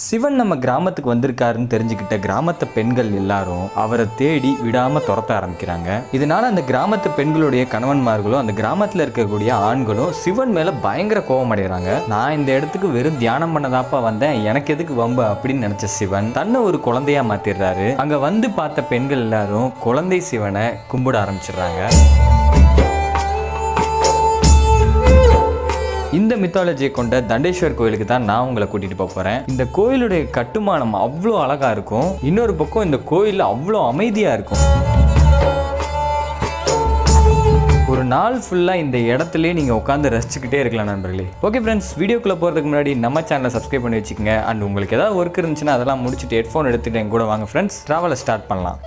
சிவன் நம்ம கிராமத்துக்கு வந்திருக்காருன்னு தெரிஞ்சுக்கிட்ட கிராமத்து பெண்கள் எல்லாரும் அவரை தேடி விடாம துரத்த ஆரம்பிக்கிறாங்க. இதனால அந்த கிராமத்து பெண்களுடைய கணவன்மார்களும் அந்த கிராமத்துல இருக்கக்கூடிய ஆண்களும் சிவன் மேல பயங்கர கோபம் அடைகிறாங்க. நான் இந்த இடத்துக்கு வெறும் தியானம் பண்ணதாப்பா வந்தேன், எனக்கு எதுக்கு வம்பு அப்படின்னு நினைச்ச சிவன் தன்னை ஒரு குழந்தையா மாத்திடுறாரு. அங்க வந்து பார்த்த பெண்கள் எல்லாரும் குழந்தை சிவனை கும்பிட ஆரம்பிச்சிடுறாங்க. இந்த மித்தாலஜியை கொண்ட தண்டேஸ்வர் கோயிலுக்கு தான் நான் உங்களை கூட்டிட்டு போறேன். இந்த கோயிலுடைய கட்டுமானம் அவ்வளோ அழகா இருக்கும். இன்னொரு பக்கம் இந்த கோயில் அவ்வளோ அமைதியா இருக்கும். ஒரு நாள் ஃபுல்லா இந்த இடத்துலயே நீங்க உட்காந்து ரசிச்சுக்கிட்டே இருக்கலாம் நண்பர்களே. ஓகே ஃப்ரெண்ட்ஸ், வீடியோக்குள்ள போறதுக்கு முன்னாடி நம்ம சேனலை சப்ஸ்கிரைப் பண்ணி வச்சுக்கோங்க. அண்ட் உங்களுக்கு ஏதாவது ஒர்க் இருந்துச்சுன்னா அதெல்லாம் முடிச்சுட்டு ஹெட்ஃபோன் எடுத்துட்டு என் கூட வாங்க ஃப்ரெண்ட்ஸ், டிராவலை ஸ்டார்ட் பண்ணலாம்.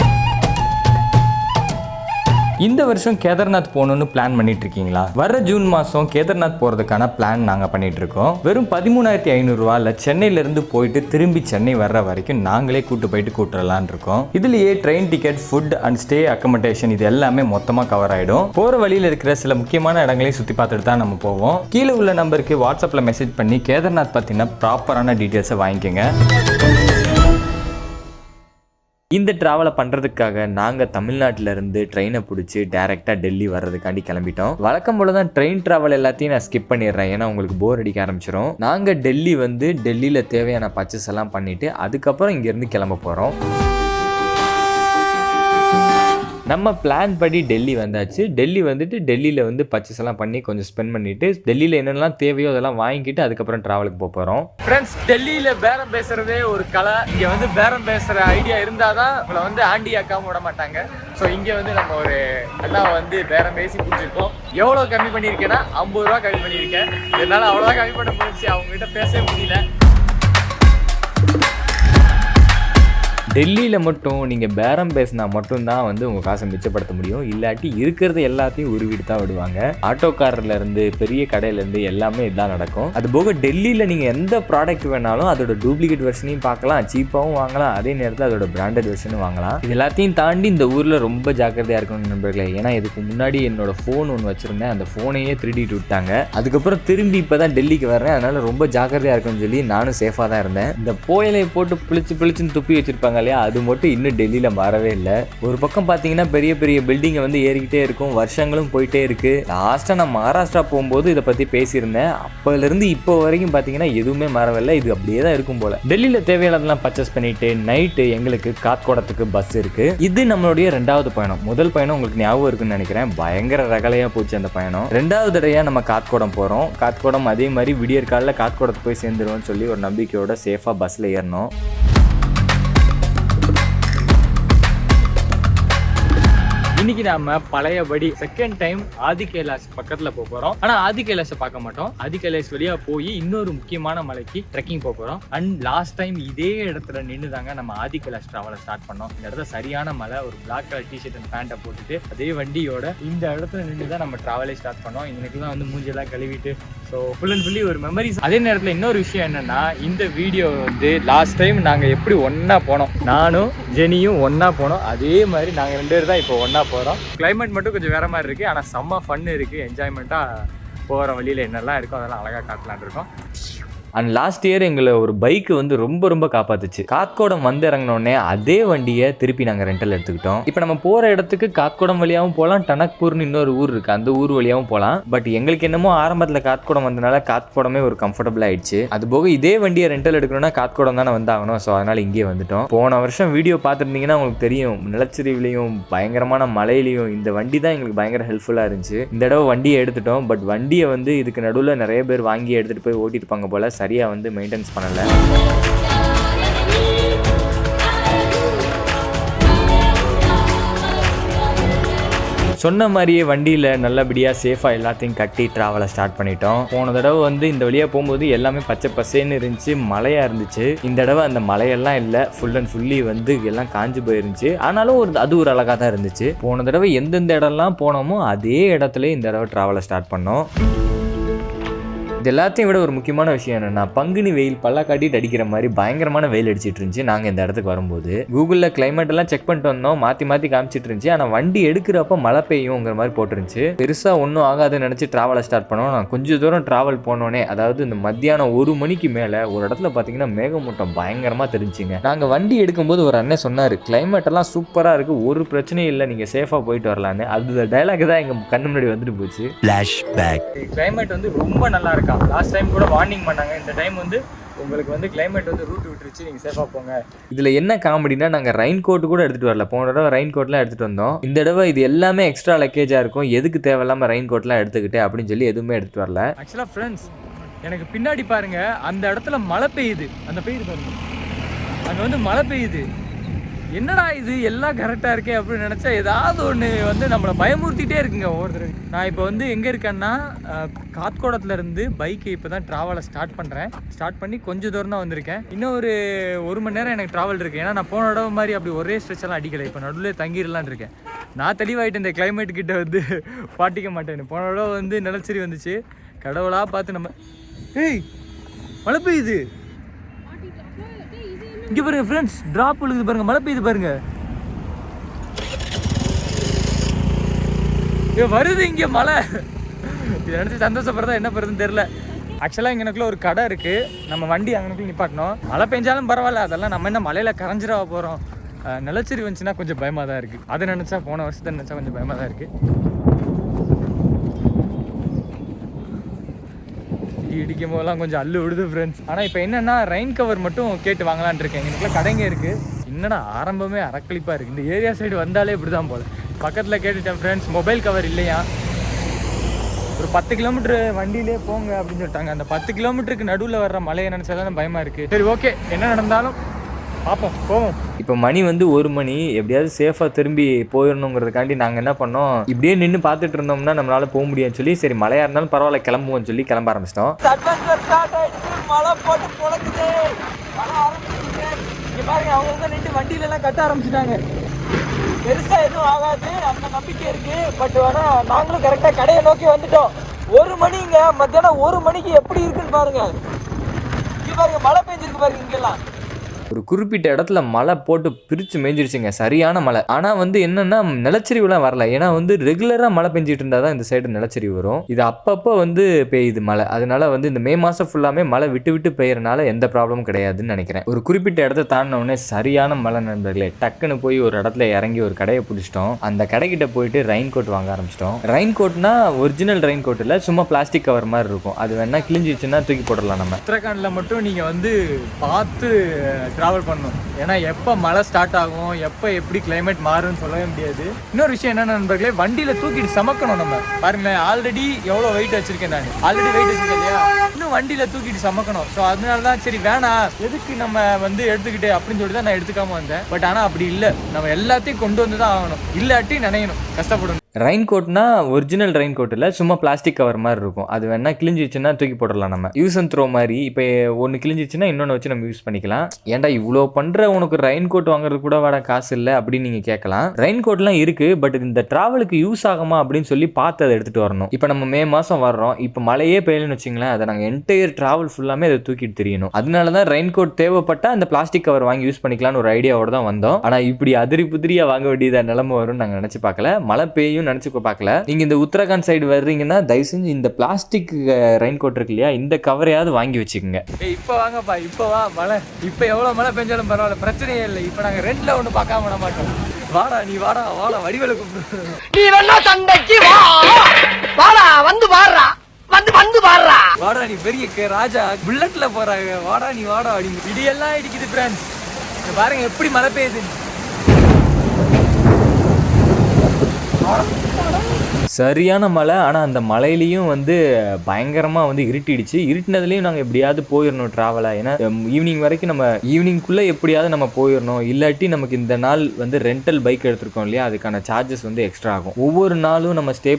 இந்த வருஷம் கேதார்நாத் போகணும்னு பிளான் பண்ணிட்டு இருக்கீங்களா? வர ஜூன் மாதம் கேதார்நாத் போகிறதுக்கான பிளான் நாங்கள் பண்ணிட்டு இருக்கோம். வெறும் 13,500 ரூபாயில் சென்னையிலேருந்து போயிட்டு திரும்பி சென்னை வர்ற வரைக்கும் நாங்களே கூட்டு போயிட்டு கூட்டுறலான் இருக்கோம். இதுலேயே train ticket, food and stay accommodation இது எல்லாமே மொத்தமாக கவர் ஆகிடும். போகிற வழியில் இருக்கிற சில முக்கியமான இடங்களையும் சுற்றி பார்த்துட்டு தான் நம்ம போவோம். கீழே உள்ள நம்பருக்கு வாட்ஸ்அப்பில் மெசேஜ் பண்ணி கேதார்நாத் பற்றின ப்ராப்பரான டீட்டெயில்ஸை வாங்கிக்கோங்க. இந்த ட்ராவலை பண்ணுறதுக்காக நாங்கள் தமிழ்நாட்டிலேருந்து ட்ரெயினை பிடிச்சி டேரெக்டாக டெல்லி வர்றதுக்காண்டி கிளம்பிட்டோம். வழக்கம் போல தான் ட்ரெயின் ட்ராவல் எல்லாத்தையும் நான் ஸ்கிப் பண்ணிடுறேன், ஏன்னா உங்களுக்கு போர் அடிக்க ஆரம்பிச்சிடும். நாங்கள் டெல்லி வந்து டெல்லியில் தேவையான பர்ச்சேஸ் எல்லாம் பண்ணிவிட்டு அதுக்கப்புறம் இங்கேருந்து கிளம்ப போகிறோம். நம்ம பிளான் படி டெல்லி வந்தாச்சு. டெல்லி வந்துட்டு டெல்லியில் வந்து பர்ச்சேஸ் எல்லாம் பண்ணி கொஞ்சம் ஸ்பெண்ட் பண்ணிட்டு டெல்லியில் என்னென்னலாம் தேவையோ அதெல்லாம் வாங்கிட்டு அதுக்கப்புறம் ட்ராவலுக்கு போக போகிறோம். ஃப்ரெண்ட்ஸ், டெல்லியில் பேரம் பேசுறதே ஒரு கலை. இங்கே வந்து பேரம் பேசுகிற ஐடியா இருந்தால் தான் உங்களை வந்து ஆண்டி ஆக்காம விட மாட்டாங்க. ஸோ இங்கே வந்து நம்ம ஒரு அண்ணாவை வந்து பேரம் பேசி பிடிச்சிருக்கோம். எவ்வளோ கம்மி பண்ணியிருக்கேன்னா 50 ரூபா கம்மி பண்ணியிருக்கேன். என்னால் அவ்வளோதான் கம்மி பண்ண முடிஞ்சு, அவங்ககிட்ட பேசவே முடியல. டெல்லியில் மட்டும் நீங்கள் பேரம் பேசினா மட்டும்தான் வந்து உங்கள் காசை மிச்சப்படுத்த முடியும். இல்லாட்டி இருக்கிறது எல்லாத்தையும் உருவிட்டு தான் விடுவாங்க. ஆட்டோக்காரர்லேருந்து பெரிய கடையிலேருந்து எல்லாமே இதான் நடக்கும். அது போக டெல்லியில் நீங்கள் எந்த ப்ராடக்ட் வேணாலும் அதோட டூப்ளிகேட் வெர்ஷனையும் பார்க்கலாம், சீப்பாகவும் வாங்கலாம், அதே நேரத்தில் அதோட பிராண்டட் வெர்ஷனும் வாங்கலாம். இது எல்லாத்தையும் தாண்டி இந்த ஊரில் ரொம்ப ஜாக்கிரதையாக இருக்கணும் நண்பர்களே. ஏன்னா இதுக்கு முன்னாடி என்னோட ஃபோன் ஒன்று வச்சுருந்தேன், அந்த ஃபோனையே திருடிட்டு விட்டாங்க. அதுக்கப்புறம் திரும்பி இப்போ தான் டெல்லிக்கு வர்றேன், அதனால் ரொம்ப ஜாக்கிரதையாக இருக்குன்னு சொல்லி நானும் சேஃபாக தான் இருந்தேன். இந்த புயலையை போட்டு பிளிச்சுன்னு துப்பி வச்சுருப்பாங்க, அது மட்டும் இன்னும் டெல்லியில் மாறவே இல்லை. ஒரு பக்கம் பார்த்தீங்கன்னா பெரிய பெரிய பில்டிங்கை வந்து ஏறிக்கிட்டே இருக்கும், வருஷங்களும் போயிட்டே இருக்கு. லாஸ்ட்டாக நான் மகாராஷ்டிரா போகும்போது இதை பற்றி பேசியிருந்தேன். அப்போலேருந்து இப்போ வரைக்கும் பார்த்தீங்கன்னா எதுவுமே மாறவில்லை, இது அப்படியே தான் இருக்கும் போல. டெல்லியில் தேவையானதெல்லாம் பர்ச்சேஸ் பண்ணிட்டு நைட்டு எங்களுக்கு காத்கோடத்துக்கு பஸ் இருக்கு. இது நம்மளுடைய 2வது பயணம். முதல் பயணம் உங்களுக்கு ஞாபகம் இருக்குன்னு நினைக்கிறேன், பயங்கர ரகலையாக போச்சு அந்த பயணம். 2வது தடவையாக நம்ம காத்கோடம் போகிறோம். காத்கோடம் அதே மாதிரி விடியற் காலில் காத்கோடத்துக்கு போய் சேர்ந்துருவோம்னு சொல்லி ஒரு நம்பிக்கையோட சேஃபாக பஸ்ஸில் ஏறணும். இன்னைக்கு நாம பழையபடி செகண்ட் டைம் ஆதி கைலாஷ் பக்கத்துல போறோம். ஆனா ஆதி கைலாஷை பார்க்க மாட்டோம். ஆதி கைலாஷ் வழியா போய் இன்னொரு முக்கியமான மலைக்கு ட்ரெக்கிங் போறோம். அண்ட் லாஸ்ட் டைம் இதே இடத்துல நின்று தாங்க நம்ம ஆதி கைலாஷ் டிராவலை ஸ்டார்ட் பண்ணோம். இந்த இடத்துல சரியான மலை. ஒரு பிளாக் கலர் டிஷர்ட் அண்ட் பேண்ட்டை போட்டுட்டு அதே வண்டியோட இந்த இடத்துல நின்று தான் நம்ம டிராவலே ஸ்டார்ட் பண்ணோம். இன்னைக்கு தான் வந்து மூஞ்செல்லாம் கழுவிட்டு ஸோ ஃபுல் அண்ட் ஃபுல்லி ஒரு மெமரிஸ். அதே நேரத்தில் இன்னொரு விஷயம் என்னன்னா, இந்த வீடியோ வந்து லாஸ்ட் டைம் நாங்கள் எப்படி ஒன்னா போனோம், நானும் ஜெனியும் ஒன்னா போனோம், அதே மாதிரி நாங்கள் 2 பேர் தான் இப்போ ஒன்னா போகிறோம். கிளைமேட் மட்டும் கொஞ்சம் வேற மாதிரி இருக்குது, ஆனால் செம்ம ஃபன் இருக்குது. என்ஜாய்மெண்ட்டாக போகிற வழியில் என்னெல்லாம் இருக்கோ அதெல்லாம் அழகாக காட்டலான் இருக்கோம். அண்ட் லாஸ்ட் இயர் எங்களை ஒரு பைக்கு வந்து ரொம்ப காப்பாத்துச்சு. காத்கோடம் வந்து இறங்கினோடனே அதே வண்டியை திருப்பி நாங்கள் ரெண்டல் எடுத்துக்கிட்டோம். இப்போ நம்ம போகிற இடத்துக்கு காத்கோடம் வழியாகவும் போகலாம், டனக்பூர்னு இன்னொரு ஊர் இருக்குது, அந்த ஊர் வழியாகவும் போகலாம். பட் எங்களுக்கு என்னமோ ஆரம்பத்தில் காத்கோடம் வந்தனால காத்கோடமே ஒரு கம்ஃபர்டபுள் ஆயிடுச்சு. அது போக இதே வண்டியை ரெண்டல் எடுக்கணும்னா காத்கோடம் தானே வந்தாகணும். ஸோ அதனால் இங்கேயே வந்துட்டோம். போன வருஷம் வீடியோ பார்த்துருந்தீங்கன்னா உங்களுக்கு தெரியும், நிலச்சரிவுலையும் பயங்கரமான மழையிலையும் இந்த வண்டி தான் எங்களுக்கு பயங்கர ஹெல்ப்ஃபுல்லாக இருந்துச்சு. இந்த தடவை வண்டியை எடுத்துட்டோம். பட் வண்டியை வந்து இதுக்கு நடுவில் நிறைய பேர் வாங்கி எடுத்துகிட்டு போய் ஓட்டிருப்பாங்க போல, சரியாக வந்து மெயின்டெனன்ஸ் பண்ணல. சொன்ன மாதிரியே வண்டியில் நல்லபடியாக சேஃபாக எல்லாத்தையும் கட்டி ட்ராவலை ஸ்டார்ட் பண்ணிட்டோம். போன தடவை வந்து இந்த வழியாக போகும்போது எல்லாமே பச்சை பசேன்னு இருந்துச்சு, மழையாக இருந்துச்சு. இந்த தடவை அந்த மழையெல்லாம் இல்லை, ஃபுல் அண்ட் ஃபுல்லி வந்து எல்லாம் காஞ்சு போயிருந்துச்சு. ஆனாலும் அது ஒரு அழகாக தான் இருந்துச்சு. போன தடவை எந்தெந்த இடம்லாம் போனோமோ அதே இடத்துல இந்த தடவை ட்ராவலை ஸ்டார்ட் பண்ணோம். இது எல்லாத்தையும் விட ஒரு முக்கியமான விஷயம் என்னன்னா, பங்குனி வெயில் பல்ல காட்டிட்டு அடிக்கிற மாதிரி பயங்கரமான வெயில் அடிச்சிட்டு இருந்துச்சு. நாங்கள் இந்த இடத்துக்கு வரும்போது கூகுளில் கிளைமேட் எல்லாம் செக் பண்ணிட்டு வந்தோம், மாற்றி காமிச்சிட்டு இருந்துச்சு. ஆனால் வண்டி எடுக்கிறப்ப மழை பெய்யுங்கிற மாதிரி போட்டுருந்துச்சு. பெருசாக ஒன்றும் ஆகாதுன்னு நினச்சி ட்ராவலை ஸ்டார்ட் பண்ணோம். நான் கொஞ்சம் தூரம் ட்ராவல் போனோன்னே, அதாவது இந்த மத்தியானம் 1 மணிக்கு மேலே ஒரு இடத்துல பார்த்தீங்கன்னா மேகமூட்டம் பயங்கரமாக தெரிஞ்சுங்க. நாங்கள் வண்டி எடுக்கும்போது ஒரு அண்ணன் சொன்னார், கிளைமேட் எல்லாம் சூப்பராக இருக்குது, ஒரு பிரச்சனையும் இல்லை, நீங்கள் சேஃபாக போயிட்டு வரலான்னு. அது டைலாக் தான் எங்கள் கண்ணு முன்னாடி வந்துட்டு போச்சு. ஃப்ளாஷ்பேக். கிளைமேட் வந்து ரொம்ப நல்லா இருக்கா. லாஸ்ட் டைம் கூட வார்னிங் பண்ணாங்க, இந்த டைம் வந்து உங்களுக்கு வந்து கிளைமேட் வந்து ரூட் விட்டுருச்சு, நீங்கள் சேஃபாக போங்க. இதில் என்ன காமெடினா, நாங்கள் ரெயின் கோட்டு கூட எடுத்துகிட்டு வரல. போன தடவை ரெயின் கோட்லாம் எடுத்துகிட்டு வந்தோம். இந்த தடவை இது எல்லாமே எக்ஸ்ட்ரா லக்கேஜாக இருக்கும், எதுக்கு தேவையில்லாமல் ரெயின் கோட்லாம் எடுத்துக்கிட்டு அப்படின்னு சொல்லி எதுவுமே எடுத்துகிட்டு வரல. ஆக்சுவலாக ஃப்ரெண்ட்ஸ், எனக்கு பின்னாடி பாருங்க, அந்த இடத்துல மழை பெய்யுது, அந்த பெய்யுது பாருங்க, அங்கே வந்து மழை பெய்யுது. என்னடா இது எல்லாம் கரெக்டாக இருக்கே அப்படின்னு நினச்சா ஏதாவது ஒன்று வந்து நம்மளை பயமுறுத்திட்டே இருக்குங்க ஒவ்வொருத்தர். நான் இப்போ வந்து எங்கே இருக்கேன்னா, காத்கோடத்துலேருந்து பைக்கு இப்போ தான் ட்ராவலை ஸ்டார்ட் பண்ணுறேன். ஸ்டார்ட் பண்ணி கொஞ்சம் தூரம் தான் வந்திருக்கேன். இன்னும் ஒரு மணி நேரம் எனக்கு ட்ராவல் இருக்குது. ஏன்னா நான் போன தடவை மாதிரி அப்படி ஒரே ஸ்ட்ரெச்செல்லாம் அடிக்கலை. இப்போ நடுவில் தங்கிடலான் இருக்கேன். நான் தெளிவாயிட்டு இந்த கிளைமேட் கிட்ட வந்து பாட்டிக்க மாட்டேன். போன தடவை வந்து நிலச்சரி வந்துச்சு, கடவுளாக பார்த்து நம்ம ஏய் மழை பெய்யுது இங்கே பாருங்க ஃப்ரெண்ட்ஸ், ட்ராப் விழுகுது பாருங்க, மழை பெய்யுது பாருங்க. வருது இங்கே மழை. இதை நினச்சி சந்தோஷப்படுறதா என்ன பண்ணுறதுன்னு தெரில. ஆக்சுவலாக இங்கனக்குள்ள ஒரு கடை இருக்குது, நம்ம வண்டி அங்கனக்குள்ள நிப்பாட்டணும். மழை பெஞ்சாலும் பரவாயில்ல, அதெல்லாம் நம்ம என்ன மழையில் கரைஞ்சிட போகிறோம். நிலச்சரி வந்துச்சுன்னா கொஞ்சம் பயமாக தான் இருக்குது. அதை நினச்சா, போன வருஷத்தை நினச்சா கொஞ்சம் பயமாக தான் இருக்குது. இடிக்கும் போதெல்லாம் கொஞ்சம் அள்ளு விடுது ஃப்ரெண்ட்ஸ். ஆனால் இப்போ என்னென்னா, ரெயின் கவர் மட்டும் கேட்டு வாங்கலான் இருக்கேன். எனக்குள்ள கடைங்க இருக்குது. என்னடா ஆரம்பமே அரக்களிப்பாக இருக்குது. இந்த ஏரியா சைடு வந்தாலே இப்படி தான் போல. பக்கத்தில் கேட்டுட்டேன் ஃப்ரெண்ட்ஸ், மொபைல் கவர் இல்லையா, ஒரு 10 கிலோமீட்டர் வண்டியிலே போங்க அப்படின்னு சொல்லிட்டாங்க. அந்த 10 கிலோமீட்டருக்கு நடுவில் வர்ற மழையை நினச்சா தான் பயமாக இருக்குது. சரி ஓகே, என்ன நடந்தாலும் பார்ப்போம், போவோம். இப்போ மணி வந்து 1 மணி, எப்படியாவது சேஃபாக திரும்பி போயிடணுங்கிறதுக்காண்டி நாங்கள் என்ன பண்ணோம், இப்படியே நின்று பார்த்துட்டு இருந்தோம்னா நம்மளால போக முடியும்னு சொல்லி, சரி மழையாக இருந்தாலும் பரவாயில்ல கிளம்புவோம்னு சொல்லி கிளம்ப ஆரம்பிச்சிட்டோம். மழை போட்டு பொழக்குது, மழை ஆரம்பிச்சிட்டு இங்கே பாருங்க, அவங்க வந்து நின்று வண்டியிலலாம் கட்ட ஆரம்பிச்சிட்டாங்க. பெருசாக எதுவும் ஆகாது அந்த நம்பிக்கை இருக்குது. பட் ஆனால் நாங்களும் கரெக்டாக கடையை நோக்கி வந்துட்டோம். 1 மணிங்க, மத்தியானம் 1 மணிக்கு எப்படி இருக்குன்னு பாருங்க. இங்கே பாருங்க மழை பெஞ்சிருக்கு பாருங்க இங்கெல்லாம். ஒரு குறிப்பிட்ட இடத்துல மழை போட்டு பிரித்து மேய்ஞ்சிருச்சுங்க, சரியான மழை. ஆனால் வந்து என்னென்னா, நிலச்சரிவுலாம் வரல. ஏன்னா வந்து ரெகுலராக மழை பெஞ்சிட்டு இருந்தால் தான் இந்த சைடு நிலச்சரிவு வரும். இது அப்பப்போ வந்து பெய்யுது மழை. அதனால வந்து இந்த மே மாதம் ஃபுல்லாமே மழை விட்டு விட்டு பெய்யறனால எந்த ப்ராப்ளமும் கிடையாதுன்னு நினைக்கிறேன். ஒரு குறிப்பிட்ட இடத்த தாண்டினோடனே சரியான மழை நண்பர்களே. டக்குன்னு போய் ஒரு இடத்துல இறங்கி ஒரு கடையை பிடிச்சிட்டோம். அந்த கடைக்கிட்ட போயிட்டு ரெயின் கோட் வாங்க ஆரம்பிச்சிட்டோம். ரெயின் கோட்னா ஒரிஜினல் ரெயின் கோட் இல்லை, சும்மா பிளாஸ்டிக் கவர் மாதிரி இருக்கும். அது வேணா கிழிஞ்சிச்சுன்னா தூக்கி போடலாம். நம்ம உத்தரகாண்டில் மட்டும் நீங்கள் வந்து பார்த்து ட்ராவல் பண்ணணும். ஏன்னா எப்போ மழை ஸ்டார்ட் ஆகும், எப்போ எப்படி கிளைமேட் மாறும்னு சொல்லவே முடியாது. இன்னொரு விஷயம் என்ன நண்பர்களே, வண்டியில் தூக்கிட்டு சமக்கணும். நம்ம பாருங்களேன், ஆல்ரெடி எவ்வளோ வெயிட் வச்சிருக்கேன் நான், ஆல்ரெடி வெயிட் வச்சிருக்கேன் இல்லையா, இன்னும் வண்டியில் தூக்கிட்டு சமக்கணும். ஸோ அதனால தான் சரி வேணாம், எதுக்கு நம்ம வந்து எடுத்துக்கிட்டு அப்படின்னு சொல்லி தான் நான் எடுத்துக்காம வந்தேன். பட் ஆனால் அப்படி இல்லை, நம்ம எல்லாத்தையும் கொண்டு வந்து தான் ஆகணும், இல்லாட்டி நினைக்கணும், கஷ்டப்படணும். ரெயின் கோட்னா ஒரிஜினல் ரெயின் கோட் இல்லை, சும்மா பிளாஸ்டிக் கவர் மாதிரி இருக்கும். அது வேணா கிழிஞ்சிச்சுன்னா தூக்கி போடலாம். நம்ம யூஸ் அண்ட் த்ரோ மாதிரி. இப்போ ஒன்று கிழிஞ்சிச்சுன்னா இன்னொன்று வச்சு நம்ம யூஸ் பண்ணிக்கலாம். ஏன்டா இவ்வளோ பண்ணுற, உனக்கு ரெயின் கோட் வாங்குறது கூட வாட காசு இல்லை அப்படின்னு நீங்கள் கேட்கலாம். ரெயின் கோட்லாம் இருக்குது, பட் இந்த ட்ராவலுக்கு யூஸ் ஆகுமா அப்படின்னு சொல்லி பார்த்து அதை எடுத்துகிட்டு வரணும். இப்போ நம்ம மே மாதம் வர்றோம், இப்போ மழையே பெய்யலன்னு வச்சிங்களேன், அதை நாங்கள் என்டையர் ட்ராவல் ஃபுல்லாமே அதை தூக்கிட்டு தெரியணும். அதனால தான் ரெயின் கோட் தேவைப்பட்டால் அந்த பிளாஸ்டிக் கவர் வாங்கி யூஸ் பண்ணிக்கலாம்னு ஒரு ஐடியாவோட தான் வந்தோம். ஆனால் இப்படி அதிரி புதிரியாக வாங்க வேண்டியதாக நிலைமை வரும்னு நாங்கள் நினச்சி பார்க்கல. மழை பெய்யும் நினைச்சு பார்க்கல. நீங்க இந்த உத்தரகாண்ட் சைடு வர்றீங்கன்னா தயவு செஞ்சு இந்த பிளாஸ்டிக் ரெயின் கோட் இருக்கு இல்லையா, இந்த கவரையாவது வாங்கி வச்சுக்கோங்க. இப்போ வாங்கப்பா, இப்போ வா மழை. இப்போ எவ்வளவு மழை பெஞ்சாலும் பரவாயில்ல, பிரச்சனையே இல்லை. இப்போ நாங்க ரெண்டுல ஒண்ணு பார்க்காம விட மாட்டோம். வாடா நீ வாடா, வாடா வடிவேல கூப்பிடு. நீ வேணா சண்டைக்கு வா, வாடா வந்து வாடா, வந்து வாடா, வாடா நீ பெரிய ராஜா, புல்லட்ல போறாங்க, வாடா நீ வாடா அப்படின்னு இடியெல்லாம் இடிக்குது ஃப்ரெண்ட்ஸ். பாருங்க எப்படி மழை பெய்யுது. சரியான மழை. ஆனால் அந்த மழையிலையும் வந்து பயங்கரமாக வந்து இருட்டிடுச்சு. இருட்டினதுலேயும் நாங்கள் எப்படியாவது போயிடணும் ட்ராவலாக. ஏன்னா ஈவினிங் வரைக்கும் நம்ம ஈவினிங்குள்ளே எப்படியாவது நம்ம போயிடணும். இல்லாட்டி நமக்கு இந்த நாள் வந்து ரெண்டல் பைக் எடுத்துருக்கோம் இல்லையா, அதுக்கான சார்ஜஸ் வந்து எக்ஸ்ட்ரா ஆகும். ஒவ்வொரு நாளும் நம்ம ஸ்டே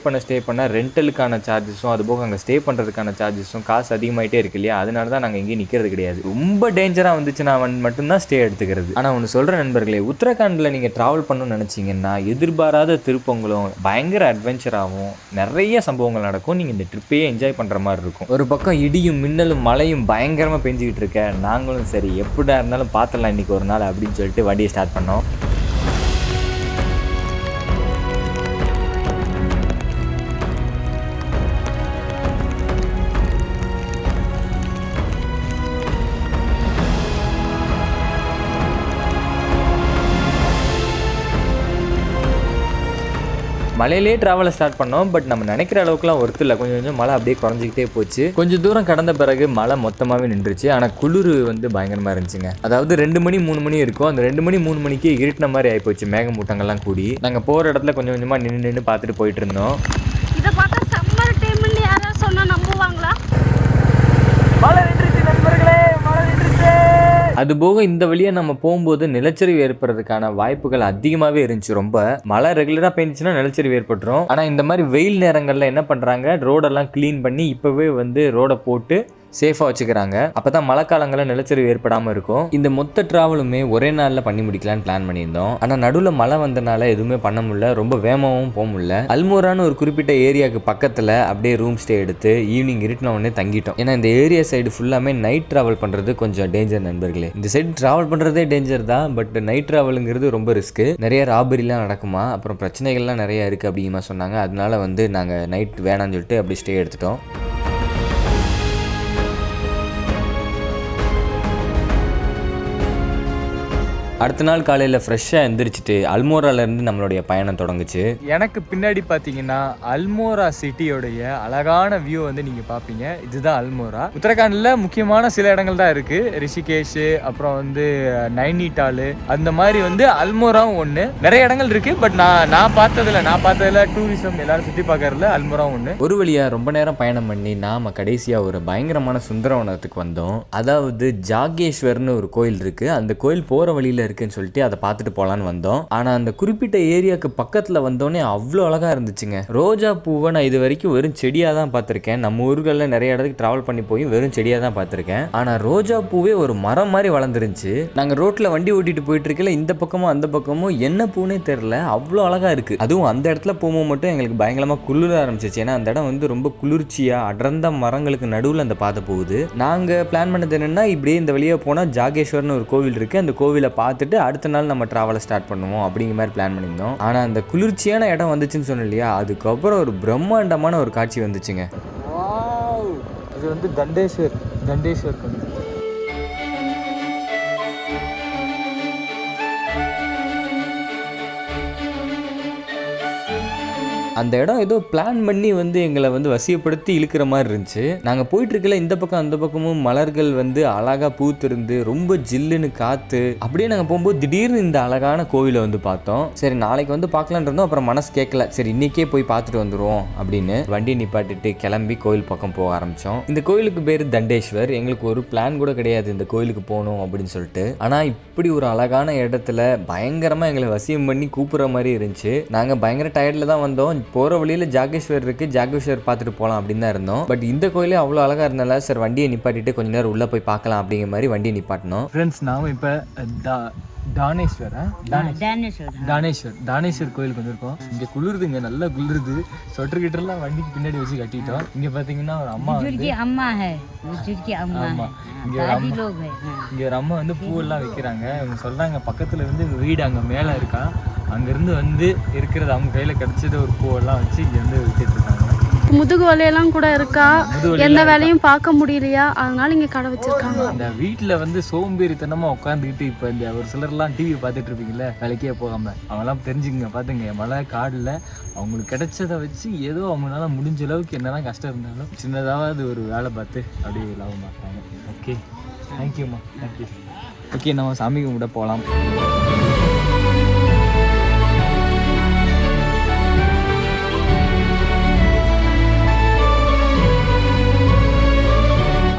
பண்ண ரெண்டலுக்கான சார்ஜஸும் அதுபோக அங்கே ஸ்டே பண்ணுறதுக்கான சார்ஜஸும் காசு அதிகமாகிட்டே இருக்கு இல்லையா. அதனால தான் நாங்கள் எங்கேயும் நிற்கிறது கிடையாது. ரொம்ப டேஞ்சராக வந்துச்சுன்னா மட்டும்தான் ஸ்டே எடுத்துக்கிறது. ஆனால் ஒன்று சொல்கிற நண்பர்களே, உத்தரகாண்டில் நீங்கள் ட்ராவல் பண்ணணும்னு நினச்சிங்கன்னா எதிர்பாராத திருப்பங்களும் பயங்கர அட்வென்ச்சராக ஆகும், நிறைய சம்பவங்கள் நடக்கும். நீங்கள் இந்த ட்ரிப்பையே என்ஜாய் பண்ணுற மாதிரி இருக்கும். ஒரு பக்கம் இடியும் மின்னலும் மழையும் பயங்கரமாக பெஞ்சிக்கிட்டு இருக்க, நாங்களும் சரி எப்படியா இருந்தாலும் பார்த்துடலாம் இன்றைக்கி ஒரு நாள் அப்படின்னு சொல்லிட்டு வண்டியை ஸ்டார்ட் பண்ணோம். மலையிலே ட்ராவலை ஸ்டார்ட் பண்ணோம். பட் நம்ம நினைக்கிற அளவுக்குலாம் ஒர்த்து இல்லை. கொஞ்சம் கொஞ்சம் மழை அப்படியே குறைஞ்சிக்கிட்டே போச்சு. கொஞ்சம் தூரம் கடந்த பிறகு மழை மொத்தமாகவே நின்றுச்சு. ஆனால் குளிர் வந்து பயங்கரமாக இருந்துச்சுங்க. அதாவது 2 மணி 3 மணி இருக்கும். அந்த 2 மணி 3 மணிக்கு இருட்டின மாதிரி ஆகிப்போச்சு, மேகமூட்டங்கள்லாம் கூடி. நாங்கள் போகிற இடத்துல கொஞ்சம் கொஞ்சமாக நின்று பார்த்துட்டு போயிட்டு இருந்தோம். இதை பார்த்தா சம்மர் டைம்ல யாராவது சொன்னால் நம்புவாங்களா? மழை நின்றுச்சு நண்பர்களே, மழை நின்றுச்சு. அதுபோக இந்த வழியாக நம்ம போகும்போது நிலச்சரிவு ஏற்படுறதுக்கான வாய்ப்புகள் அதிகமாகவே இருந்துச்சு. ரொம்ப மழை ரெகுலராக பெஞ்சிச்சுன்னா நிலச்சரிவு ஏற்பட்டுரும். ஆனால் இந்த மாதிரி வெயில் நேரங்களில் என்ன பண்ணுறாங்க, ரோடெல்லாம் க்ளீன் பண்ணி இப்போவே வந்து ரோடை போட்டு சேஃபாக வச்சுக்கிறாங்க. அப்போ தான் மழை காலங்களில் நிலச்சரிவு ஏற்படாமல் இருக்கும். இந்த மொத்த ட்ராவலுமே ஒரே நாளில் பண்ணி முடிக்கலான்னு பிளான் பண்ணியிருந்தோம். ஆனால் நடுவில் மழை வந்தனால எதுவுமே பண்ண முடியல, ரொம்ப வேகமாகவும் போக முடியல. அல்மோரான்னு ஒரு குறிப்பிட்ட ஏரியாவுக்கு பக்கத்தில் அப்படியே ரூம் ஸ்டே எடுத்து ஈவினிங் இருட்டின உடனே தங்கிட்டோம். ஏன்னா இந்த ஏரியா சைடு ஃபுல்லாமே நைட் ட்ராவல் பண்ணுறது கொஞ்சம் டேஞ்சர் நண்பர்களே. இந்த சைடு ட்ராவல் பண்ணுறதே டேஞ்சர் தான், பட் நைட் ட்ராவலுங்கிறது ரொம்ப ரிஸ்க்கு. நிறைய ராபரிலாம் நடக்குமா, அப்புறம் பிரச்சனைகள்லாம் நிறையா இருக்குது அப்படிங்கிற சொன்னாங்க. அதனால வந்து நாங்கள் நைட் வேணான்னு சொல்லிட்டு அப்படி ஸ்டே எடுத்துட்டோம். அடுத்த நாள் காலையில் ஃப்ரெஷ்ஷாக எந்திரிச்சிட்டு அல்மோராலேருந்து நம்மளுடைய பயணம் தொடங்குச்சு. எனக்கு பின்னாடி பார்த்தீங்கன்னா அல்மோரா சிட்டியோடைய அழகான வியூ வந்து நீங்கள் பார்ப்பீங்க. இதுதான் அல்மோரா. உத்தரகாண்டில் முக்கியமான சில இடங்கள் தான் இருக்குது. ரிஷிகேஷ், அப்புறம் வந்து நைனிடால், அந்த மாதிரி வந்து அல்மோராவும் ஒன்று. நிறைய இடங்கள் இருக்குது. பட் நான் பார்த்ததில் டூரிசம் எல்லாரும் சுற்றி பார்க்கறதுல அல்மோராவும் ஒன்று. ஒரு வழியாக ரொம்ப நேரம் பயணம் பண்ணி நாம் கடைசியாக ஒரு பயங்கரமான சுந்தரவனத்துக்கு வந்தோம். அதாவது ஜாகேஸ்வர்னு ஒரு கோயில் இருக்குது. அந்த கோயில் போகிற வழியில் இருக்குன்னு சொல்லிட்டு அதை பார்த்துட்டு போகலான்னு வந்தோம். ஆனால் அந்த குறிப்பிட்ட ஏரியாவுக்கு பக்கத்தில் வந்தோடனே அவ்வளோ அழகாக இருந்துச்சுங்க. ரோஜா பூவை நான் இது வரைக்கும் வெறும் செடியாக தான் பார்த்துருக்கேன். நம்ம ஊர்களில் நிறைய இடத்துக்கு ட்ராவல் பண்ணி போய் வெறும் செடியாக தான் பார்த்துருக்கேன். ஆனால் ரோஜா பூவே ஒரு மரம் மாதிரி வளர்ந்துருந்துச்சு. நாங்கள் ரோட்டில் வண்டி ஓட்டிட்டு போயிட்டு இருக்கல, இந்த பக்கமும் அந்த பக்கமும் என்ன பூனே தெரில, அவ்வளோ அழகாக இருக்குது. அதுவும் அந்த இடத்துல போகும்போது மட்டும் எங்களுக்கு பயங்கரமாக குளிர ஆரம்பிச்சிச்சு. ஏன்னா அந்த இடம் வந்து ரொம்ப குளிர்ச்சியாக அடர்ந்த மரங்களுக்கு நடுவில் அந்த பாதை போகுது. நாங்கள் பிளான் பண்ணது என்னென்னா, இப்படியே இந்த வழியாக போனால் ஜாகேஸ்வர்னு ஒரு கோவில் இருக்குது, அந்த கோவிலை பார்த்துட்டு அடுத்த நாள் நம்ம டிராவலை ஸ்டார்ட் பண்ணுவோம் அப்படிங்கிற மாதிரி பிளான் பண்ணியிருந்தோம். ஆனால் அந்த குளிர்ச்சியான இடம் வந்துச்சுன்னு சொன்னோம் இல்லையா, அதுக்கப்புறம் ஒரு பிரம்மாண்டமான ஒரு காட்சி வந்துச்சுங்க. அது வந்து தண்டேஸ்வர் வந்து அந்த இடம் ஏதோ பிளான் பண்ணி வந்து எங்களை வந்து வசியப்படுத்தி இழுக்கிற மாதிரி இருந்துச்சு. நாங்கள் போயிட்டு இருக்கல, இந்த பக்கம் அந்த பக்கமும் மலர்கள் வந்து அழகாக பூத்திருந்து ரொம்ப ஜில்லுன்னு காற்று. அப்படியே நாங்கள் போகும்போது திடீர்னு இந்த அழகான கோவிலை வந்து பார்த்தோம். சரி நாளைக்கு வந்து பார்க்கலான்னு இருந்தோம். அப்புறம் மனசு கேட்கல, சரி இன்னைக்கே போய் பார்த்துட்டு வந்துடுவோம் அப்படின்னு வண்டியை நிப்பாட்டிட்டு கிளம்பி கோவில் பக்கம் போக ஆரம்பித்தோம். இந்த கோயிலுக்கு பேர் தண்டேஸ்வர். எங்களுக்கு ஒரு பிளான் கூட கிடையாது இந்த கோயிலுக்கு போகணும் அப்படின்னு சொல்லிட்டு. ஆனால் இப்படி ஒரு அழகான இடத்துல பயங்கரமாக எங்களை வசியம் பண்ணி கூப்பிட்ற மாதிரி இருந்துச்சு. நாங்கள் பயங்கர டயர்டில் தான் வந்தோம். போகிற வழியில் ஜாகேஸ்வர் இருக்குது, ஜாகேஸ்வர் பார்த்துட்டு போகலாம் அப்படின்னு தான் இருந்தோம். பட் இந்த கோயிலே அவ்வளோ அழகாக இருந்தால சார் வண்டியை நிப்பாட்டிட்டு கொஞ்ச நேரம் உள்ளே போய் பார்க்கலாம் அப்படிங்கிற மாதிரி வண்டியை நிப்பாட்டினோம். ஃப்ரெண்ட்ஸ், நாம் இப்போ தானேஸ்வர் கோயிலுக்கு வந்திருக்கோம். இங்கே குளிருதுங்க, நல்லா குளிருது. சொட்டர் கிட்டலாம் வண்டிக்கு பின்னாடி வச்சு கட்டிட்டோம். இங்கே பார்த்தீங்கன்னா ஒரு அம்மா இங்கே ஒரு அம்மா வந்து பூவெல்லாம் வைக்கிறாங்க. அவங்க சொல்கிறாங்க பக்கத்தில் இருந்து எங்கள் வீடு அங்கே மேலே இருக்கா, அங்கேருந்து வந்து இருக்கிறது அவங்க கையில் கிடச்சது ஒரு பூவெல்லாம் வச்சு இங்கே வந்து வித்துட்டு இருக்காங்க. முதுகு வலியெல்லாம் கூட இருக்கா, எந்த வேலையும் பார்க்க முடியலையா, அதனால இங்கே கடை வச்சிருக்காங்க. இந்த வீட்டில் வந்து சோம்பேறித்தனமாக உட்காந்துக்கிட்டு இப்போ இந்த ஒரு சிலர்லாம் டிவி பார்த்துட்டு இருப்பீங்கல்ல, வேலைக்கே போகாமல், அவங்களாம் தெரிஞ்சுக்கங்க. பார்த்துங்க, மழை காடில் அவங்களுக்கு கிடைச்சதை வச்சு ஏதோ அவங்களால முடிஞ்ச அளவுக்கு என்னதான் கஷ்டம் இருந்தாலும் சின்னதாவது ஒரு வேலை பார்த்து அப்படியே லாபம் பார்க்குறாங்க. ஓகே, தேங்க்யூம்மா, தேங்க்யூ. ஓகே, நம்ம சாமி கும்பிட போகலாம்.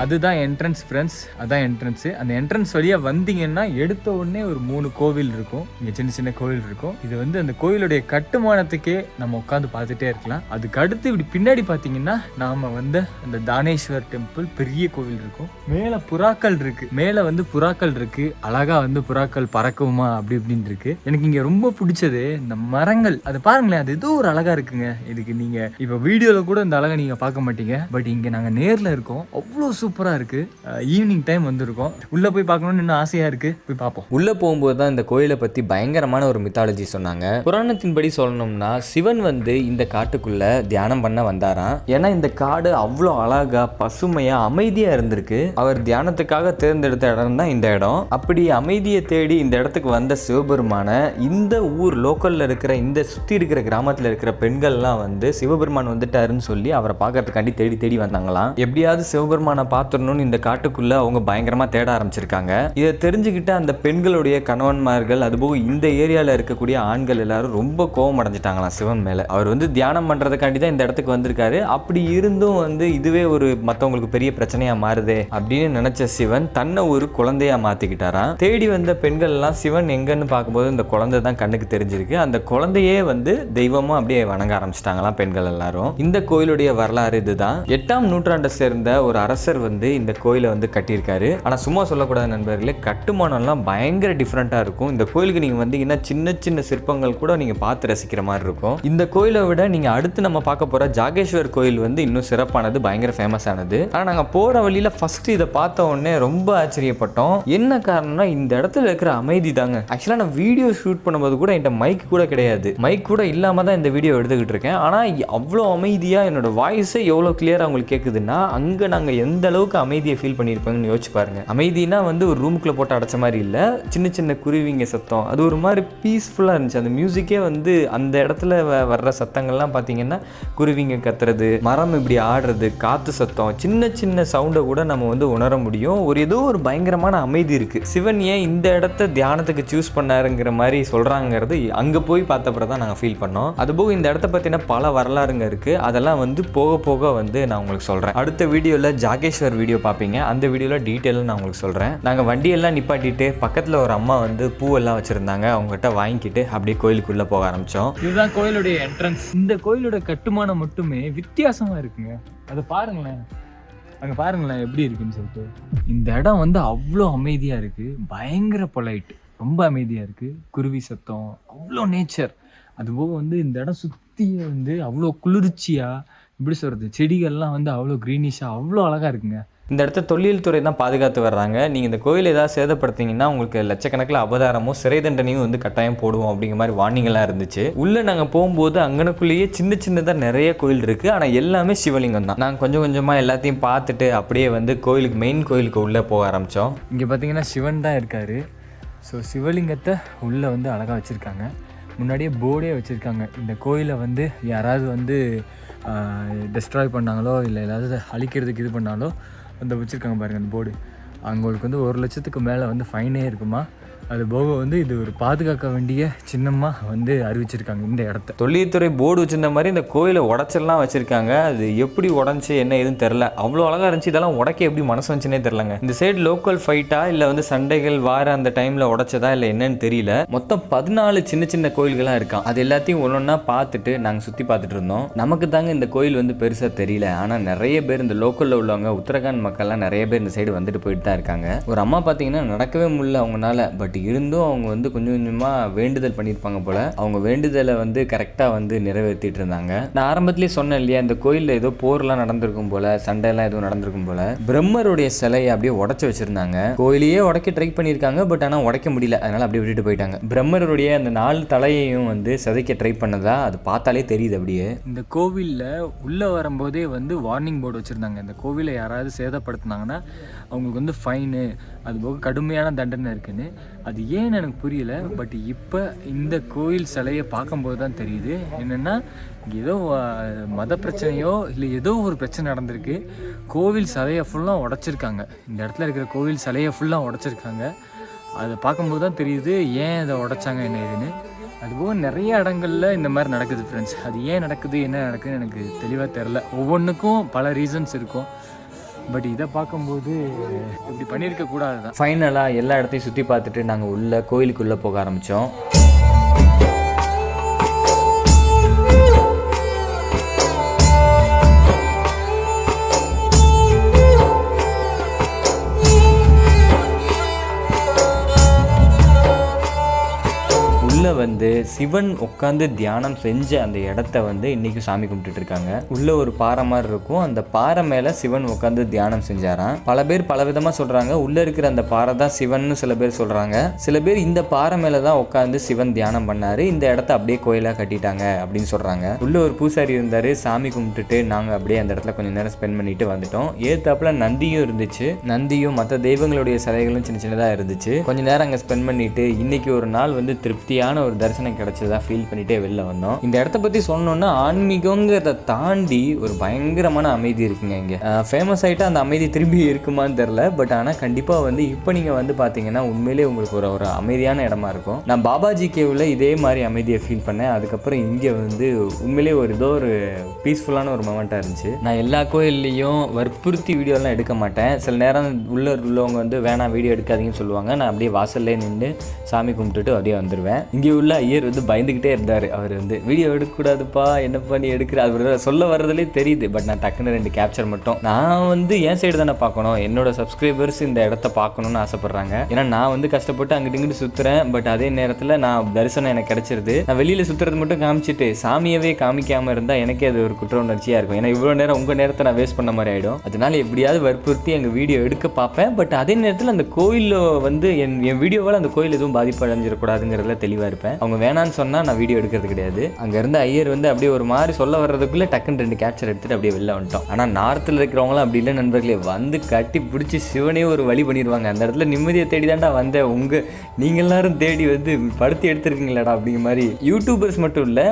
அதுதான் என்ட்ரன்ஸ் ஃப்ரெண்ட்ஸ், அதான் என்ட்ரன்ஸு. அந்த என்ட்ரன்ஸ் வழியாக வந்தீங்கன்னா எடுத்த உடனே ஒரு 3 கோவில் இருக்கும், இங்கே சின்ன சின்ன கோவில் இருக்கும். இது வந்து அந்த கோவிலுடைய கட்டுமானத்துக்கே நம்ம உட்காந்து பார்த்துட்டே இருக்கலாம். அதுக்கு அடுத்து இப்படி பின்னாடி பார்த்தீங்கன்னா நாம வந்து அந்த தானேஸ்வர் டெம்பிள் பெரிய கோவில் இருக்கும். மேலே புறாக்கள் இருக்கு, மேலே வந்து புறாக்கள் இருக்கு, அழகா வந்து புறாக்கள் பறக்குமா அப்படி இப்படின்னு இருக்கு. எனக்கு இங்கே ரொம்ப பிடிச்சது இந்த மரங்கள், அதை பாருங்களேன், அது ஏதோ ஒரு அழகா இருக்குங்க. இதுக்கு நீங்க இப்போ வீடியோல கூட இந்த அழகை நீங்க பார்க்க மாட்டீங்க, பட் இங்க நாங்க நேர்ல இருக்கோம், அவ்வளோ சூப்பரா இருக்கு. ஈவினிங் டைம் வந்திருக்கோம், உள்ள போய் பார்க்கணும்னு இன்னும் ஆசையா இருக்கு, போய் பார்ப்போம். உள்ள போகும்போது தான் இந்த கோயிலை பத்தி பயங்கரமான ஒரு மித்தாலஜி சொன்னாங்க. புராணத்தின்படி சொல்லணும்னா சிவன் வந்து இந்த காட்டுக்குள்ள தியானம் பண்ண வந்தாராம். ஏன்னா இந்த காடு அவ்வளோ அழகா பசுமையா அமைதியா இருந்திருக்கு. அவர் தியானத்துக்காக தேர்ந்தெடுத்த இடம் தான் இந்த இடம். அப்படி அமைதியை தேடி இந்த இடத்துக்கு வந்த சிவபெருமான இந்த ஊர் லோக்கல்ல இருக்கிற இந்த சுத்தி இருக்கிற கிராமத்துல இருக்கிற பெண்கள்லாம் வந்து சிவபெருமான் வந்துட்டாருன்னு சொல்லி அவரை பார்க்கறதுக்காண்டி தேடி தேடி வந்தாங்களாம். எப்படியாவது சிவபெருமானை பார்த்துடணும்னு இந்த காட்டுக்குள்ள அவங்க பயங்கரமா தேட ஆரம்பிச்சிருக்காங்க. இதை தெரிஞ்சுக்கிட்ட அந்த பெண்களுடைய கணவன்மார்கள் அதுபோக இந்த ஏரியால இருக்கக்கூடிய ஆண்கள் எல்லாரும் ரொம்ப கோபம் அடைஞ்சிட்டாங்களாம் சிவன் மேல. அவர் வந்து தியானம் பண்றதுக்காண்டி தான் இந்த இடத்துக்கு வந்திருக்காரு, அப்படி இருந்தும் வந்து இதுவே ஒரு மற்றவங்களுக்கு பெரிய பிரச்சனையா மாறுதே அப்படின்னு நினைச்ச சிவன் தன்னை ஒரு குழந்தையா மாத்திக்கிட்டாராம். தேடி வந்த பெண்கள் எல்லாம் சிவன் எங்கன்னு பார்க்கும்போது இந்த குழந்தை தான் கண்ணுக்கு தெரிஞ்சிருக்கு. அந்த குழந்தையே வந்து தெய்வமா அப்படியே வணங்க ஆரம்பிச்சிட்டாங்களாம் பெண்கள் எல்லாரும். இந்த கோயிலுடைய வரலாறு இதுதான். 8ஆம் நூற்றாண்டை சேர்ந்த ஒரு அரசர் வந்து இந்த கோயிலை வந்து கட்டியிருக்காரு. ஆனா சும்மா சொல்லக்கூடாது நண்பர்களே, கட்டுமானம்லாம் பயங்கர டிஃப்ரெண்டா இருக்கும். இந்த கோயிலுக்கு நீங்க வந்தீங்கன்னா சின்ன சின்ன சிற்பங்கள் கூட நீங்க பார்த்து ரசிக்கிற மாதிரி இருக்கும். இந்த கோயிலை விட நீங்க அடுத்து நம்ம பார்க்க போற ஜாகேஸ்வர் கோயில் வந்து இன்னும் சிறப்பானது, பயங்கர ஃபேமஸ் ஆனது. ஆனா நாங்க போற வழியில ஃபர்ஸ்ட் இதை பார்த்த உடனே ரொம்ப ஆச்சரியப்பட்டோம். என்ன காரணம்னா இந்த இடத்துல இருக்கிற அமைதி தாங்க. ஆக்சுவலா நான் வீடியோ ஷூட் பண்ணும்போது கூட என்கிட்ட மைக் கூட கிடையாது, மைக் கூட இல்லாம தான் இந்த வீடியோ எடுத்துக்கிட்டு இருக்கேன். ஆனா அவ்வளோ அமைதியா என்னோட வாய்ஸே எவ்வளோ கிளியரா உங்களுக்கு கேட்குதுன்னா அங்க நாங்க எந்த அளவுக்கு அமைதியை ஃபீல் பண்ணியிருப்பாங்கன்னு யோசிச்சு பாருங்க. அமைதினா வந்து ஒரு ரூமுக்குள்ள போட்டு அடைச்ச மாதிரி இல்ல, சின்ன சின்ன குருவிங்க சத்தம், அது ஒரு மாதிரி பீஸ்ஃபுல்லா இருந்துச்சு. அந்த மியூசிக்கே வந்து அந்த இடத்துல வர்ற சத்தங்கள்லாம் பார்த்தீங்கன்னா குருவிங்க கத்துறது, மரம் இப்படி ஆடுறது, காத்து சத்தம், சின்ன சின்ன சவுண்டை கூட நம்ம வந்து உணர முடியும். ஒரு ஏதோ ஒரு பயங்கரமான அமைதி இருக்கு. சிவன் ஏன் இந்த இடத்த தியானத்துக்கு சூஸ் பண்ணாருங்கிற மாதிரி சொல்றாங்கிறது அங்க போய் பார்த்தப்பறம் தான் நாங்கள் ஃபீல் பண்ணோம். அதுபோக இந்த இடத்த பற்றின பல வரலாறுங்க இருக்கு, அதெல்லாம் வந்து போக போக வந்து நான் உங்களுக்கு சொல்றேன். அடுத்த வீடியோவில் ஜாகேஸ்வர் வீடியோ பார்ப்பீங்க, அந்த வீடியோவில் டீட்டெயிலாக நான் உங்களுக்கு சொல்றேன். நாங்கள் வண்டியெல்லாம் நிப்பாட்டிட்டு பக்கத்தில் ஒரு அம்மா வந்து பூவெல்லாம் வச்சிருந்தாங்க, அவங்ககிட்ட வாங்கிக்கிட்டு அப்படியே கோயிலுக்குள்ள போக ஆரம்பிச்சோம். இதுதான் கோயிலுடைய என்ட்ரன்ஸ். இந்த கோயிலோட கட்டுமானம் மட்டுமே வித்தியாசமா இருக்குங்க, அதை பாருங்களேன், அங்கே பாருங்களேன் எப்படி இருக்குன்னு சொல்லிட்டு. இந்த இடம் வந்து அவ்வளோ அமைதியாக இருக்குது, பயங்கர பொலைட், ரொம்ப அமைதியாக இருக்குது. குருவி சத்தம், அவ்வளோ நேச்சர். அதுபோக வந்து இந்த இடம் சுற்றி வந்து அவ்வளோ குளிர்ச்சியாக, எப்படி சொல்கிறது, செடிகள்லாம் வந்து அவ்வளோ க்ரீனிஷாக அவ்வளோ அழகாக இருக்குங்க. இந்த இடத்த தொல்லியல் துறை தான் பாதுகாத்து வர்றாங்க. நீங்கள் இந்த கோயில் ஏதாவது சேதப்படுத்திங்கன்னா உங்களுக்கு லட்சக்கணக்கில் அபதாரமோ சிறை தண்டனையும் வந்து கட்டாயம் போடுவோம் அப்படிங்கிற மாதிரி வார்னிங்கெல்லாம் இருந்துச்சு. உள்ளே நாங்கள் போகும்போது அங்கனக்குள்ளேயே சின்ன சின்னதாக நிறைய கோயில் இருக்குது, ஆனால் எல்லாமே சிவலிங்கம் தான். நாங்கள் கொஞ்சம் கொஞ்சமாக எல்லாத்தையும் பார்த்துட்டு அப்படியே வந்து கோயிலுக்கு மெயின் கோயிலுக்கு உள்ளே போக ஆரம்பித்தோம். இங்கே பார்த்தீங்கன்னா சிவன் தான் இருக்கார். ஸோ சிவலிங்கத்தை உள்ளே வந்து அழகாக வச்சுருக்காங்க, முன்னாடியே போர்டே வச்சுருக்காங்க. இந்த கோயிலை வந்து யாராவது வந்து டெஸ்ட்ராய் பண்ணாங்களோ இல்லை ஏதாவது அழிக்கிறதுக்கு இது பண்ணாலோ அந்த வச்சுருக்காங்க பாருங்கள் அந்த போர்டு. அவங்களுக்கு வந்து 1 லட்சத்துக்கு மேலே வந்து ஃபைனே இருக்குமா. அது போக வந்து இது ஒரு பாதுகாக்க வேண்டிய சின்னமாக வந்து அறிவிச்சிருக்காங்க இந்த இடத்த. தொல்லியத்துறை போர்டு வச்சிருந்த மாதிரி இந்த கோயிலை உடச்செல்லாம் வச்சுருக்காங்க. அது எப்படி உடஞ்சி என்ன எதுவும் தெரில, அவ்வளோ அழகாக இருந்துச்சு. இதெல்லாம் உடைக்க எப்படி மனசு வந்துச்சுன்னே தெரிலங்க. இந்த சைடு லோக்கல் ஃபைட்டா இல்லை வந்து சண்டைகள் வார அந்த டைமில் உடச்சதா இல்லை என்னன்னு தெரியல. மொத்தம் 14 சின்ன சின்ன கோயில்கள்லாம் இருக்கான். அது எல்லாத்தையும் ஒன்றொன்னா பார்த்துட்டு நாங்கள் சுற்றி பார்த்துட்டு இருந்தோம். நமக்கு தாங்க இந்த கோயில் வந்து பெருசாக தெரியல, ஆனால் நிறைய பேர் இந்த லோக்கலில் உள்ளவங்க உத்தரகாண்ட் மக்கள்லாம் நிறைய பேர் இந்த சைடு வந்துட்டு போயிட்டு தான் இருக்காங்க. ஒரு அம்மா பார்த்தீங்கன்னா நடக்கவே முடியல அவங்களால, பட் இருந்தும் அவங்க வந்து கொஞ்சம் கொஞ்சமாக வேண்டுதல் பண்ணியிருப்பாங்க போல். அவங்க வேண்டுதலை வந்து கரெக்டாக வந்து நிறைவேற்றிட்டு இருந்தாங்க. நான் ஆரம்பத்திலேயே சொன்னேன் இல்லையா, இந்த கோயிலில் ஏதோ போர்லாம் நடந்திருக்கும் போல், சண்டைலாம் எதுவும் நடந்திருக்கும் போல். பிரம்மருடைய சிலையை அப்படியே உடச்சி வச்சுருந்தாங்க. கோயிலையே உடைக்க ட்ரை பண்ணியிருக்காங்க, பட் ஆனால் உடைக்க முடியல, அதனால் அப்படியே விட்டுட்டு போயிட்டாங்க. பிரம்மருடைய அந்த 4 தலையையும் வந்து சிதைக்க ட்ரை பண்ணதா அது பார்த்தாலே தெரியுது. அப்படியே இந்த கோவிலில் உள்ளே வரும்போதே வந்து வார்னிங் போர்டு வச்சுருந்தாங்க. இந்த கோவிலை யாராவது சேதப்படுத்தினாங்கன்னா அவங்களுக்கு வந்து ஃபைனு, அது போக கடுமையான தண்டனை இருக்குன்னு. அது ஏன்னு எனக்கு புரியல, பட் இப்போ இந்த கோயில் சிலையை பார்க்கும்போது தான் தெரியுது என்னென்னா ஏதோ மத பிரச்சனையோ இல்லை ஏதோ ஒரு பிரச்சனை நடந்திருக்கு. கோவில் சிலையை ஃபுல்லாக உடச்சிருக்காங்க, இந்த இடத்துல இருக்கிற கோவில் சிலையை ஃபுல்லாக உடச்சிருக்காங்க. அதை பார்க்கும்போது தான் தெரியுது ஏன் அதை உடைச்சாங்க என்ன ஏதுன்னு. அதுபோக நிறைய இடங்களில் இந்த மாதிரி நடக்குது ஃப்ரெண்ட்ஸ். அது ஏன் நடக்குது என்ன நடக்குதுன்னு எனக்கு தெளிவாக தெரில. ஒவ்வொன்றுக்கும் பல ரீசன்ஸ் இருக்கும். பட் இதை பார்க்கும்போது இப்படி பண்ணியிருக்க கூடாது தான். ஃபைனலாக எல்லா இடத்தையும் சுற்றி பார்த்துட்டு நாங்கள் உள்ள கோயிலுக்குள்ளே போக ஆரம்பித்தோம். உள்ள வந்து சிவன் உட்காந்து தியானம் செஞ்ச அந்த இடத்த வந்து இன்னைக்கு சாமி கும்பிட்டுட்டு இருக்காங்க. உள்ள ஒரு பாறை மாதிரி இருக்கும், அந்த பாறை மேல சிவன் உட்காந்து தியானம் செஞ்சாராம். பல பேர் பல விதமா சொல்றாங்க. உள்ள இருக்கிற அந்த பாறை தான் சிவன் சில பேர் சொல்றாங்க. சில பேர் இந்த பாறை மேல தான் உட்காந்து சிவன் தியானம் பண்ணாரு, இந்த இடத்த அப்படியே கோயிலா கட்டிட்டாங்க அப்படின்னு சொல்றாங்க. உள்ள ஒரு பூசாரி இருந்தாரு, சாமி கும்பிட்டுட்டு நாங்க அப்படியே அந்த இடத்துல கொஞ்சம் நேரம் ஸ்பெண்ட் பண்ணிட்டு வந்துட்டோம். ஏத்தாப்புல நந்தியும் இருந்துச்சு, நந்தியும் மற்ற தெய்வங்களுடைய சிலைகளும் சின்ன சின்னதா இருந்துச்சு. கொஞ்ச நேரம் அங்க ஸ்பெண்ட் பண்ணிட்டு இன்னைக்கு ஒரு நாள் வந்து திருப்தியான ஒரு தரிசனம் கிடைச்சதா ஃபீல் பண்ணிட்டே வெளில வந்தோம். இந்த இடத்த பத்தி சொன்னோம்னா ஆன்மீகங்கிறத தாண்டி ஒரு பயங்கரமான அமைதி இருக்குங்க. இங்க ஃபேமஸ் ஆயிட்டு அந்த அமைதி திரும்பி இருக்குமான்னு தெரியல, பட் ஆனா கண்டிப்பா வந்து இப்போ நீங்க வந்து பாத்தீங்கன்னா உண்மையிலே உங்களுக்கு ஒரு அமைதியான இடமா இருக்கும். நான் பாபாஜி கேவ்ல இதே மாதிரி அமைதியை ஃபீல் பண்ணேன். அதுக்கப்புறம் இங்க வந்து உண்மையிலே ஒரு பீஸ்ஃபுல்லான ஒரு மொமெண்டா இருந்துச்சு. நான் எல்லா கோயில்லையும் வற்புறுத்தி வீடியோலாம் எடுக்க மாட்டேன். சில நேரம் உள்ளவங்க வந்து வேணாம் வீடியோ எடுக்காதீங்கன்னு சொல்லுவாங்க. நான் அப்படியே வாசல்லே நின்று சாமி கும்பிட்டுட்டு அப்படியே வந்துடுவேன். இங்கே உள்ள ஐயர் வந்து பயந்துக்கிட்டே இருந்தார். அவர் வந்து வீடியோ எடுக்கக்கூடாதுப்பா, என்னப்பா நீ எடுக்கிற, அவர் சொல்ல வர்றதுலே தெரியுது. பட் நான் டக்குன்னு 2 கேப்சர் மட்டும், நான் வந்து என் சைடு தானே பார்க்கணும், என்னோட சப்ஸ்கிரைபர்ஸ் இந்த இடத்த பார்க்கணும்னு ஆசைப்படுறாங்க. ஏன்னா நான் வந்து கஷ்டப்பட்டு அங்கிட்டு இங்கிட்டு சுற்றுறேன், பட் அதே நேரத்தில் நான் தரிசனம் எனக்கு கிடைச்சிருது. நான் வெளியில் சுற்றுறது மட்டும் காமிச்சிட்டு சாமியவே காமிக்காமல் இருந்தால் எனக்கே அது ஒரு குற்ற உணர்ச்சியாக இருக்கும். ஏன்னா இவ்வளோ நேரம் உங்கள் நேரத்தை நான் வேஸ்ட் பண்ண மாதிரி ஆகிடும். அதனால எப்படியாவது வற்புறுத்தி எங்கள் வீடியோ எடுக்க பார்ப்பேன். பட் அதே நேரத்தில் அந்த கோயிலில் வந்து என் வீடியோவால் அந்த கோயில் எதுவும் பாதிப்பு அடைஞ்சிடக்கூடாதுங்கிறதுல தெளிவாக இருப்பேன். அவங்க வேணான்னு சொன்னால் நான் வீடியோ எடுக்கிறது கிடையாது. அங்கே இருந்து ஐயர் வந்து அப்படியே ஒரு மாதிரி சொல்ல வர்றதுக்குள்ளே டக்குன்னு 2 கேப்சர் எடுத்துகிட்டு அப்படியே வெளில வந்துட்டோம். ஆனால் நார்த்தில் இருக்கிறவங்களாம் அப்படி இல்லை நண்பர்களே, வந்து கட்டி பிடிச்சி சிவனே ஒரு வழி பண்ணிடுவாங்க. அந்த இடத்துல நிம்மதியை தேடி தாண்டா வந்தேன், நீங்கள் எல்லாரும் தேடி வந்து படுத்தி எடுத்துருக்கீங்களாடா அப்படிங்கிற மாதிரி. யூடியூபர்ஸ் மட்டும் இல்லை,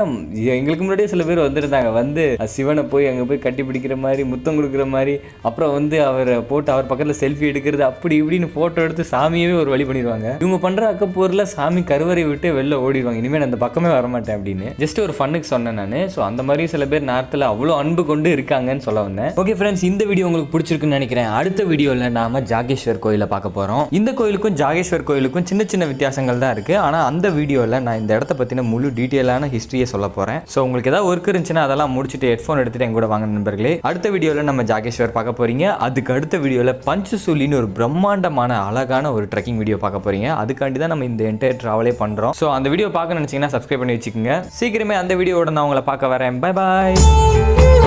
எங்களுக்கு முன்னாடியே சில பேர் வந்துருந்தாங்க. வந்து சிவனை போய் அங்கே போய் கட்டி பிடிக்கிற மாதிரி, முத்தம் கொடுக்குற மாதிரி, அப்புறம் வந்து அவரை போட்டு அவர் பக்கத்தில் செல்ஃபி எடுக்கிறது, அப்படி இப்படின்னு ஃபோட்டோ எடுத்து சாமியவே ஒரு வழி பண்ணிடுவாங்க. இவங்க பண்ணுற அக்கப்போரில் சாமி கருவறை விட்டு வெளில ஓடிடுவாங்க. இனிமேல் அந்த பக்கமே வரமாட்டேன் அப்படின்னு ஜஸ்ட் ஒரு ஃபன்னுக்கு சொன்னேன் நான். ஸோ அந்த மாதிரி சில பேர் நார்த்தில் அவ்வளோ அன்பு கொண்டு இருக்காங்கன்னு சொல்ல வந்தேன். ஓகே ஃப்ரெண்ட்ஸ், இந்த வீடியோ உங்களுக்கு பிடிச்சிருக்குன்னு நினைக்கிறேன். அடுத்த வீடியோவில் நாம ஜாகேஸ்வர் கோயிலை பார்க்க போகிறோம். இந்த கோயிலுக்கும் ஜாகேஸ்வர் கோயிலுக்கும் சின்ன சின்ன வித்தியாசங்கள் தான் இருக்குது. ஆனால் அந்த வீடியோவில் நான் இந்த இடத்த பற்றின முழு டீட்டெயிலான ஹிஸ்ட்ரியை சொல்ல போகிறேன். ஸோ உங்களுக்கு ஏதாவது ஒர்க் இருந்துச்சுன்னா அதெல்லாம் முடிச்சுட்டு ஹெட்ஃபோன் எடுத்துகிட்டு என் கூட வாங்க நண்பர்களே. அடுத்த வீடியோவில் நம்ம ஜாகேஸ்வர் பார்க்க போகிறீங்க. அதுக்கு அடுத்த வீடியோவில் பஞ்சசூலின்னு ஒரு பிரம்மாண்டமான அழகான ஒரு ட்ரெக்கிங் வீடியோ பார்க்க போகிறீங்க. அதுக்காண்டி தான் நம்ம இந்த என்டையர் ட்ராவலே பண்ணுறோம். ஸோ அந்த வீடியோ பார்க்க நினச்சிங்கன்னா சப்ஸ்கிரைப் பண்ணி வச்சுக்கோங்க. சீக்கிரமே அந்த வீடியோவோட நான் உங்களை பார்க்க வரேன். Bye bye.